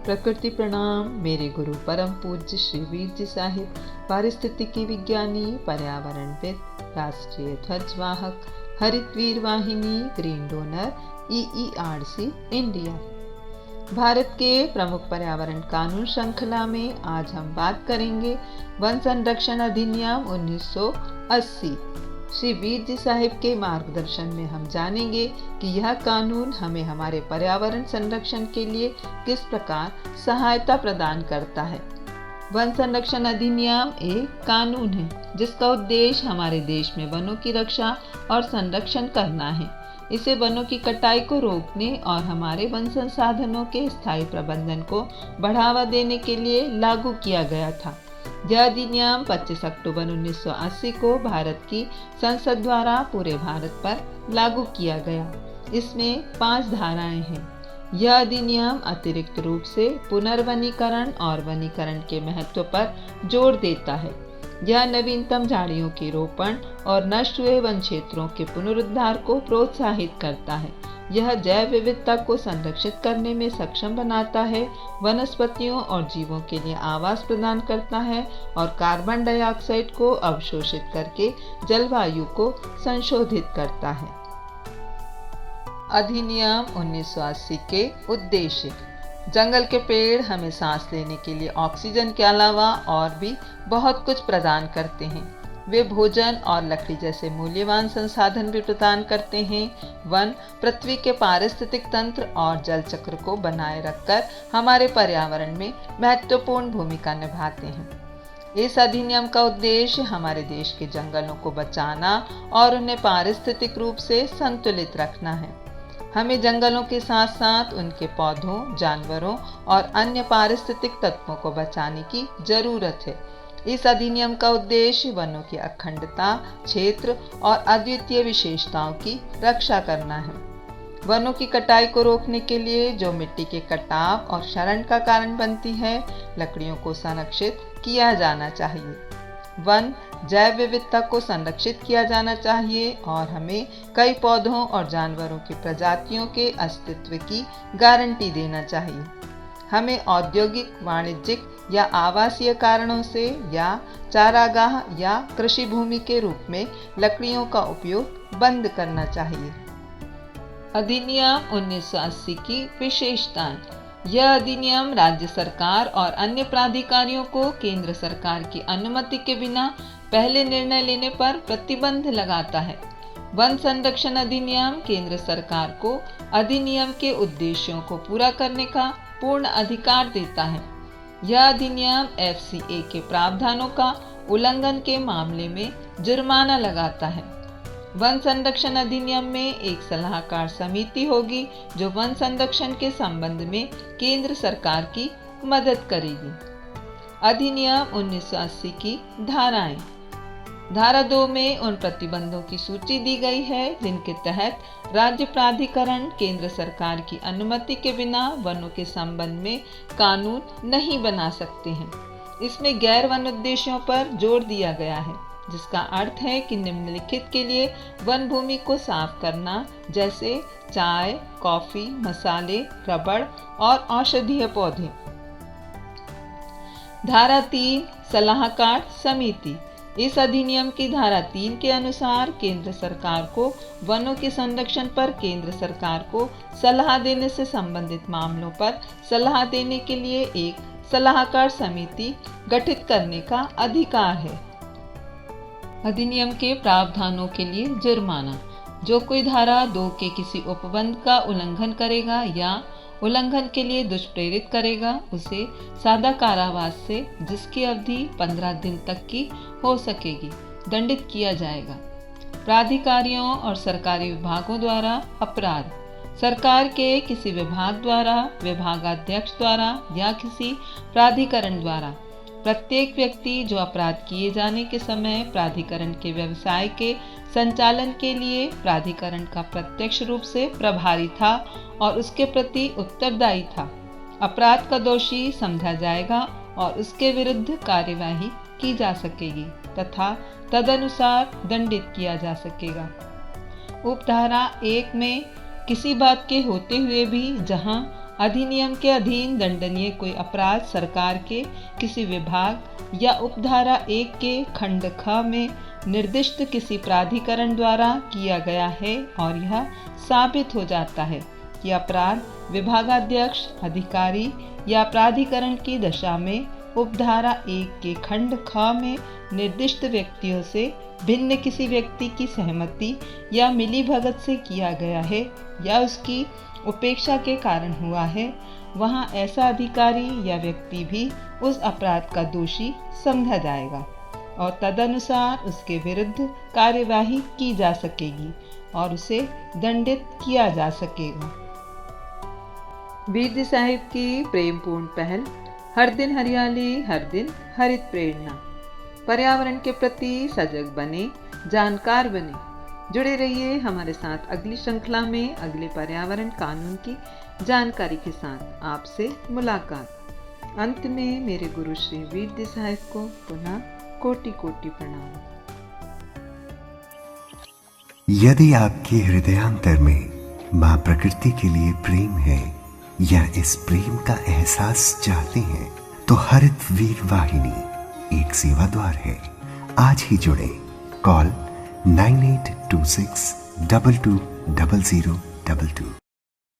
प्रकृति प्रणाम। मेरे गुरु परम पूज्य श्री वीर जी साहिब, पारिस्थितिकी विज्ञानी, पर्यावरणविद, राष्ट्रीय ध्वजवाहक, हरित वीर वाहिनी, green donor, EERC India. Bharat के प्रमुख पर्यावरण कानून श्रृंखला में आज हम बात करेंगे वन संरक्षण अधिनियम 1980। श्री वीर जी साहिब के मार्गदर्शन में हम जानेंगे कि यह कानून हमें हमारे पर्यावरण संरक्षण के लिए किस प्रकार सहायता प्रदान करता है। वन संरक्षण अधिनियम एक कानून है जिसका उद्देश्य हमारे देश में वनों की रक्षा और संरक्षण करना है। इसे वनों की कटाई को रोकने और हमारे वन संसाधनों के स्थायी प्रबंधन को बढ़ावा देने के लिए लागू किया गया था। यह अधिनियम 25 अक्टूबर 1980 को भारत की संसद द्वारा पूरे भारत पर लागू किया गया। इसमें 5 धाराएं हैं। यह अधिनियम अतिरिक्त रूप से पुनर्वनीकरण और वनीकरण के महत्व पर जोर देता है। यह नवीनतम झाड़ियों के रोपण और नष्ट हुए वन क्षेत्रों के पुनरुद्धार को प्रोत्साहित करता है। यह जैव विविधता को संरक्षित करने में सक्षम बनाता है, वनस्पतियों और जीवों के लिए आवास प्रदान करता है और कार्बन डाइऑक्साइड को अवशोषित करके जलवायु को संशोधित करता है। अधिनियम 1980 के उद्देश्य: जंगल के पेड़ हमें सांस लेने के लिए ऑक्सीजन के अलावा और भी बहुत कुछ प्रदान करते हैं। वे भोजन और लकड़ी जैसे मूल्यवान संसाधन भी प्रदान करते हैं। वन पृथ्वी के पारिस्थितिक तंत्र और जल चक्र को बनाए रखकर हमारे पर्यावरण में महत्वपूर्ण भूमिका निभाते हैं। इस अधिनियम का उद्देश्य हमारे देश के जंगलों को बचाना और उन्हें पारिस्थितिक रूप से संतुलित रखना है। हमें जंगलों के साथ साथ उनके पौधों, जानवरों और अन्य पारिस्थितिक तत्वों को बचाने की जरूरत है। इस अधिनियम का उद्देश्य वनों की अखंडता, क्षेत्र और अद्वितीय विशेषताओं की रक्षा करना है। वनों की कटाई को रोकने के लिए जो मिट्टी के कटाव और क्षरण का कारण बनती है, लकड़ियों को संरक्षित किया जाना चाहिए। वन जैव विविधता को संरक्षित किया जाना चाहिए और हमें कई पौधों और जानवरों की प्रजातियों के अस्तित्व की गारंटी देना चाहिए। हमें औद्योगिक, वाणिज्यिक या आवासीय कारणों से या चारागाह या कृषि भूमि के रूप में लकड़ियों का उपयोग बंद करना चाहिए। अधिनियम 1980 की विशेषताएं: यह अधिनियम राज्य सरकार और अन्य प्राधिकारियों को केंद्र सरकार की अनुमति के बिना पहले निर्णय लेने पर प्रतिबंध लगाता है। वन संरक्षण अधिनियम केंद्र सरकार को अधिनियम के उद्देश्यों को पूरा करने का पूर्ण अधिकार देता है। यह अधिनियम FCA के प्रावधानों का उल्लंघन के मामले में जुर्माना लगाता है। वन संरक्षण अधिनियम में एक सलाहकार समिति होगी जो वन संरक्षण के संबंध में केंद्र सरकार की मदद करेगी। अधिनियम 1980 की धाराएं: धारा 2 में उन प्रतिबंधों की सूची दी गई है जिनके तहत राज्य प्राधिकरण केंद्र सरकार की अनुमति के बिना वनों के संबंध में कानून नहीं बना सकते हैं। इसमें गैर वन उद्देश्यों पर जोर दिया गया है, जिसका अर्थ है कि निम्नलिखित के लिए वन भूमि को साफ करना, जैसे चाय, कॉफी, मसाले, रबड़ और औषधीय पौधे। धारा 3 सलाहकार समिति: इस अधिनियम की धारा 3 के अनुसार केंद्र सरकार को वनों के संरक्षण पर केंद्र सरकार को सलाह देने से संबंधित मामलों पर सलाह देने के लिए एक सलाहकार समिति गठित करने का अधिकार है। अधिनियम के प्रावधानों के लिए जुर्माना: जो कोई धारा 2 के किसी उपबंध का उल्लंघन करेगा या उल्लंघन के लिए दुष्प्रेरित करेगा, उसे सादा कारावास से, जिसकी अवधि 15 दिन तक की हो सकेगी, दंडित किया जाएगा। प्राधिकारियों और सरकारी विभागों द्वारा अपराध: सरकार के किसी विभाग द्वारा, विभागाध्यक्ष द्वारा या किसी प्राधिकरण द्वारा प्रत्येक व्यक्ति जो अपराध किए जाने के समय प्राधिकरण के व्यवसाय के संचालन के लिए प्राधिकरण का प्रत्यक्ष रूप से प्रभारी था और उसके प्रति उत्तरदायी था, अपराध का दोषी समझा जाएगा और उसके विरुद्ध कार्यवाही की जा सकेगी तथा तदनुसार दंडित किया जा सकेगा। उपधारा 1 में किसी बात के होते हुए भी जहां अधिनियम के अधीन दंडनीय कोई अपराध सरकार के किसी विभाग या उपधारा 1 के खंड ख में निर्दिष्ट किसी प्राधिकरण द्वारा किया गया है और यह साबित हो जाता है कि अपराध विभागाध्यक्ष, अधिकारी या प्राधिकरण की दशा में उपधारा 1 के खंड ख में निर्दिष्ट व्यक्तियों से भिन्न किसी व्यक्ति की सहमति या मिलीभगत से किया गया है या उसकी उपेक्षा के कारण हुआ है, वहाँ ऐसा अधिकारी या व्यक्ति भी उस अपराध का दोषी समझा जाएगा और तदनुसार उसके विरुद्ध कार्यवाही की जा सकेगी और उसे दंडित किया जा सकेगा। वीर साहिब की प्रेमपूर्ण पहल, हर दिन हरियाली, हर दिन हरित प्रेरणा। पर्यावरण के प्रति सजग बने, जानकार बने। जुड़े रहिए हमारे साथ अगली श्रृंखला में अगले पर्यावरण कानून की जानकारी के साथ आपसे मुलाकात। अंत में मेरे गुरु श्री वीर साहिब को पुनः कोटि कोटि प्रणाम। यदि आपके हृदयांतर में मां प्रकृति के लिए प्रेम है या इस प्रेम का एहसास चाहते हैं तो हरित वीर वाहिनी एक सेवा द्वार है। आज ही जुड़े। कॉल 9826 220022।